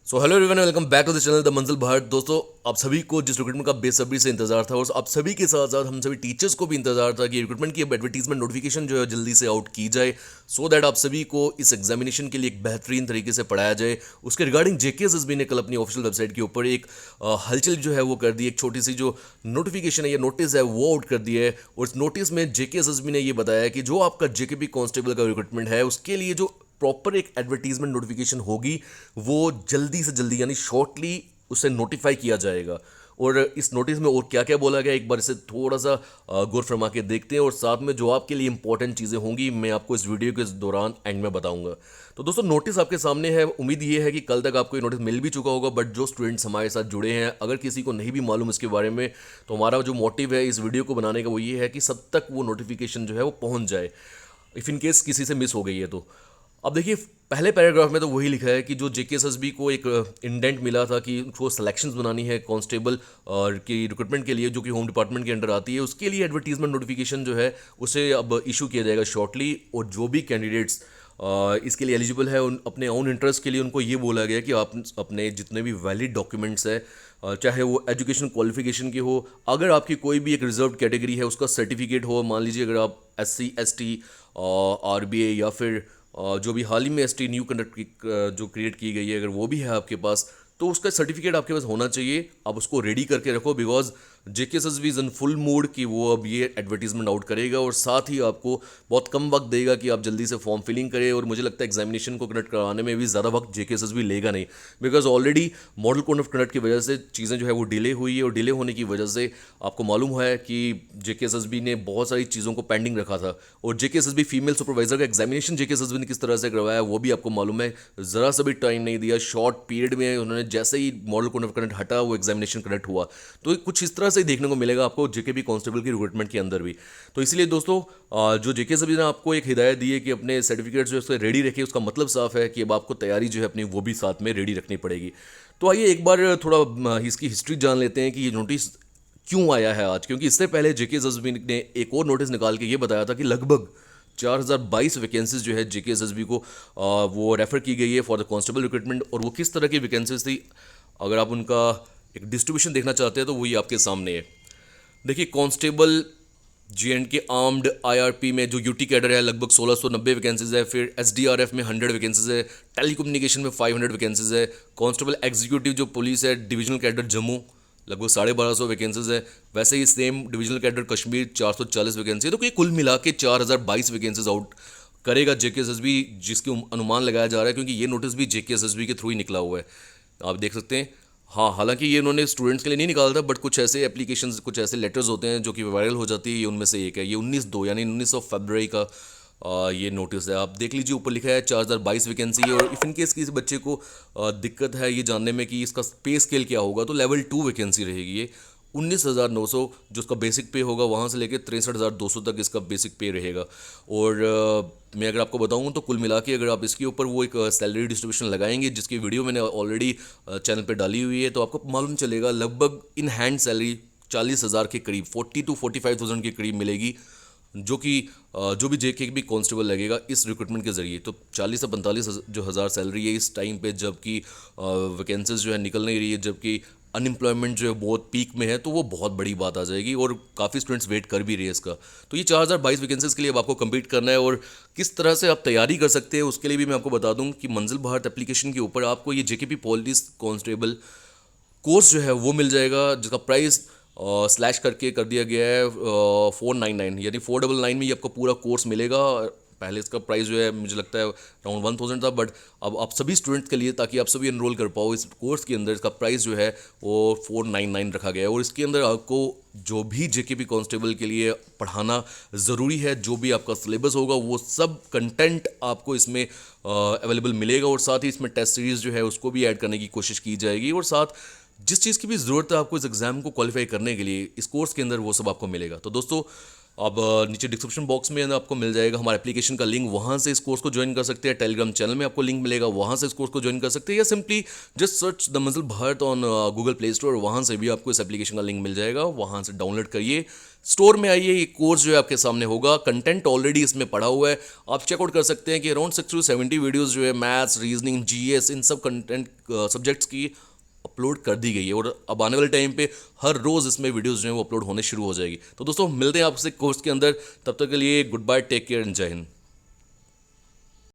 So hello everyone, welcome back to the channel the Manzil Bharat. दोस्तों, आप सभी को जिस रिक्रूटमेंट का बेसब्री से इंतजार था और आप सभी के साथ साथ हम सभी टीचर्स को भी इंतजार था कि रिक्रूटमेंट की अब एडवर्टीजमेंट नोटिफिकेशन जो है जल्दी से आउट की जाए, सो दैट आप सभी को इस एग्जामिनेशन के लिए एक बेहतरीन तरीके से पढ़ाया जाए। उसके रिगार्डिंग जेकेएसएसबी ने कल अपनी ऑफिशियल वेबसाइट के ऊपर एक हलचल जो है वो कर दी। एक छोटी सी जो नोटिफिकेशन है या नोटिस है वो आउट कर दिया है, और इस नोटिस में जेकेएसएसबी ने ये बताया कि जो आपका जेकेपी कांस्टेबल का रिक्रूटमेंट है उसके लिए जो प्रॉपर एक एडवर्टीजमेंट नोटिफिकेशन होगी वो जल्दी से जल्दी यानी शॉर्टली उसे नोटिफाई किया जाएगा। और इस नोटिस में और क्या क्या बोला गया, एक बार इसे थोड़ा सा गौर फरमा के देखते हैं, और साथ में जो आपके लिए इंपॉर्टेंट चीज़ें होंगी मैं आपको इस वीडियो के दौरान एंड में बताऊंगा। तो दोस्तों, नोटिस आपके सामने है। उम्मीद ये है कि कल तक आपको ये नोटिस मिल भी चुका होगा, बट जो स्टूडेंट्स हमारे साथ जुड़े हैं, अगर किसी को नहीं भी मालूम इसके बारे में, तो हमारा जो मोटिव है इस वीडियो को बनाने का वो ये है कि सब तक वो नोटिफिकेशन जो है वो पहुँच जाए, इफ़ इन केस किसी से मिस हो गई है तो। अब देखिए, पहले पैराग्राफ में तो वही लिखा है कि जो जेकेएसएसबी को एक इंडेंट मिला था कि उनको सिलेक्शंस बनानी है कांस्टेबल और की रिक्रूटमेंट के लिए, जो कि होम डिपार्टमेंट के अंडर आती है, उसके लिए एडवर्टीजमेंट नोटिफिकेशन जो है उसे अब इशू किया जाएगा शॉर्टली। और जो भी कैंडिडेट्स इसके लिए एलिजिबल है, उन अपने ओन इंटरेस्ट के लिए उनको ये बोला गया कि आप अपने जितने भी वैलिड डॉक्यूमेंट्स है, चाहे वो एजुकेशन क्वालिफिकेशन की हो, अगर आपकी कोई भी एक रिजर्व कैटेगरी है उसका सर्टिफिकेट हो, मान लीजिए अगर आप एससी एसटी आरबीए या फिर जो भी हाल ही में एसटी न्यू कंडक्ट की जो क्रिएट की गई है, अगर वो भी है आपके पास, तो उसका सर्टिफिकेट आपके पास होना चाहिए। आप उसको रेडी करके रखो, because JKSSB is in full mood कि वो अब ये एडवर्टीजमेंट आउट करेगा, और साथ ही आपको बहुत कम वक्त देगा कि आप जल्दी से फॉर्म फिलिंग करें। और मुझे लगता है एग्जामिनेशन को कंडक्ट कराने में भी ज़्यादा वक्त जेकेएसएसबी लेगा नहीं, because already model code of conduct की वजह से चीज़ें जो है वो डिले हुई है, और डिले होने की वजह से आपको मालूम है कि जेकेएसएसबी ने बहुत सारी चीज़ों को पेंडिंग रखा था। और जेकेएसएसबी फीमेल सुपरवाइजर का एग्जामिनेशन जेकेएसएसबी ने किस तरह से करवाया वो भी आपको मालूम है। ज़रा सा भी टाइम नहीं दिया, शॉर्ट पीरियड में उन्होंने जैसे ही मॉडल कोड ऑफ कंडक्ट हटा वो एग्जामिनेशन कंडक्ट हुआ। तो कुछ इस तरह से ही देखने को मिलेगा आपको जेकेपी कांस्टेबल की रिक्रूटमेंट के अंदर भी। तो इसलिए दोस्तों, जो जेकेएसएसबी ने आपको एक हिदायत दी है कि अपने सर्टिफिकेट जो है उसको रेडी रखिए, उसका मतलब साफ है कि अब आपको तैयारी जो है अपनी वो भी साथ में रेडी रखनी पड़ेगी। तो आइए एक बार थोड़ा इसकी हिस्ट्री जान लेते हैं कि ये नोटिस क्यों आया है आज। क्योंकि इससे पहले जेकेएसएसबी ने एक और नोटिस निकाल के ये बताया था कि लगभग 4022 वैकेंसीज जो है जेकेएसएसबी को वो रेफर की गई है फॉर द कांस्टेबल रिक्रूटमेंट। और वो किस तरह की वैकेंसीज थी, अगर आप उनका एक डिस्ट्रीब्यूशन देखना चाहते हैं तो वो ये आपके सामने है। देखिए, कांस्टेबल जे&के आर्म्ड आईआरपी में जो यूटी कैडर है लगभग 1690 वैकेंसीज है। फिर एसडीआरएफ में 100 वैकेंसीज है। टेलीकम्युनिकेशन में 500 वैकेंसीज है। कांस्टेबल एग्जीक्यूटिव जो पुलिस है डिविजनल कैडर जम्मू लगभग 1250 वैकेंसीज है। वैसे ही same divisional cadre Kashmir 440 vacancy है। तो ये कुल मिला के 4022 वैकेंसीज आउट करेगा जेकेएसएसबी, जिसके अनुमान लगाया जा रहा है, क्योंकि ये नोटिस भी जेकेएसएसबी के थ्रू ही निकला हुआ है। आप देख सकते हैं। हाँ, हालांकि ये इन्होंने स्टूडेंट्स के लिए नहीं निकाला था, बट कुछ ऐसे एप्लीकेशंस, कुछ ऐसे लेटर्स होते हैं जो कि वायरल हो जाती है, ये उनमें से एक है। ये 19/2 यानी 19 फरवरी का ये नोटिस है। आप देख लीजिए, ऊपर लिखा है 4022 वैकेंसी है। और इफ इन केस किसी बच्चे को दिक्कत है ये जानने में कि इसका पे स्केल क्या होगा, तो लेवल 2 वैकेंसी रहेगी ये। 19,900 जो उसका बेसिक पे होगा, वहाँ से लेकर 63,200 तक इसका बेसिक पे रहेगा। और मैं अगर आपको बताऊँ तो कुल मिला के अगर आप इसके ऊपर वो एक सैलरी डिस्ट्रीब्यूशन लगाएंगे, जिसकी वीडियो मैंने ऑलरेडी चैनल पे डाली हुई है, तो आपको मालूम चलेगा लगभग इन हैंड सैलरी 40,000 के करीब, 40 to 45,000 के करीब मिलेगी, जो कि जो भी जेके भी कांस्टेबल लगेगा इस रिक्रूटमेंट के ज़रिए। तो 40 से 45 जो हज़ार सैलरी है इस टाइम पे, जबकि वैकेंसीज जो है निकल नहीं रही है, जबकि अनएम्प्लॉयमेंट जो है बहुत पीक में है, तो वो बहुत बड़ी बात आ जाएगी, और काफ़ी स्टूडेंट्स वेट कर भी रहे हैं इसका। तो ये 4022 वैकेंसीज के लिए अब आपको कंप्लीट करना है, और किस तरह से आप तैयारी कर सकते हैं उसके लिए भी मैं आपको बता दूं कि मंजिल भारत एप्लीकेशन के ऊपर आपको ये जेकेपी पुलिस कांस्टेबल कोर्स जो है वो मिल जाएगा, जिसका प्राइस स्लैश करके कर दिया गया है 499, यानी 499 में ये आपको पूरा कोर्स मिलेगा। पहले इसका प्राइस जो है मुझे लगता है अराउंड 1000 था, बट अब आप सभी स्टूडेंट्स के लिए, ताकि आप सभी एनरोल कर पाओ इस कोर्स के अंदर, इसका प्राइस जो है वो 499 रखा गया है। और इसके अंदर आपको जो भी जेकेपी कांस्टेबल के लिए पढ़ाना ज़रूरी है, जो भी आपका सिलेबस होगा, वो सब कंटेंट आपको इसमें अवेलेबल मिलेगा। और साथ ही इसमें टेस्ट सीरीज़ जो है उसको भी ऐड करने की कोशिश की जाएगी, और साथ जिस चीज़ की भी ज़रूरत है आपको इस एग्ज़ाम को क्वालिफाई करने के लिए इस कोर्स के अंदर, वो सब आपको मिलेगा। तो दोस्तों, अब नीचे डिस्क्रिप्शन बॉक्स में आपको मिल जाएगा हमारे एप्लीकेशन का लिंक, वहाँ से इस कोर्स को ज्वाइन कर सकते हैं। टेलीग्राम चैनल में आपको लिंक मिलेगा, वहाँ से इस कोर्स को ज्वाइन कर सकते हैं, या simply just search the Manzil Bharat on Google play store, वहाँ से भी आपको इस एप्लीकेशन का लिंक मिल जाएगा, वहाँ से डाउनलोड करिए, स्टोर में आइए, ये कोर्स जो है आपके सामने होगा। कंटेंट ऑलरेडी इसमें पड़ा हुआ है, आप चेकआउट कर सकते हैं कि अराउंड 60 to 70 वीडियोस जो है मैथ्स, रीजनिंग, जीएस, इन सब कंटेंट सब्जेक्ट्स की अपलोड कर दी गई है, और अब आने वाले टाइम पे हर रोज़ इसमें वीडियोस जो है वो अपलोड होने शुरू हो जाएगी। तो दोस्तों मिलते हैं आपसे कोर्स के अंदर, तब तक के लिए goodbye, take care and Jai Hind.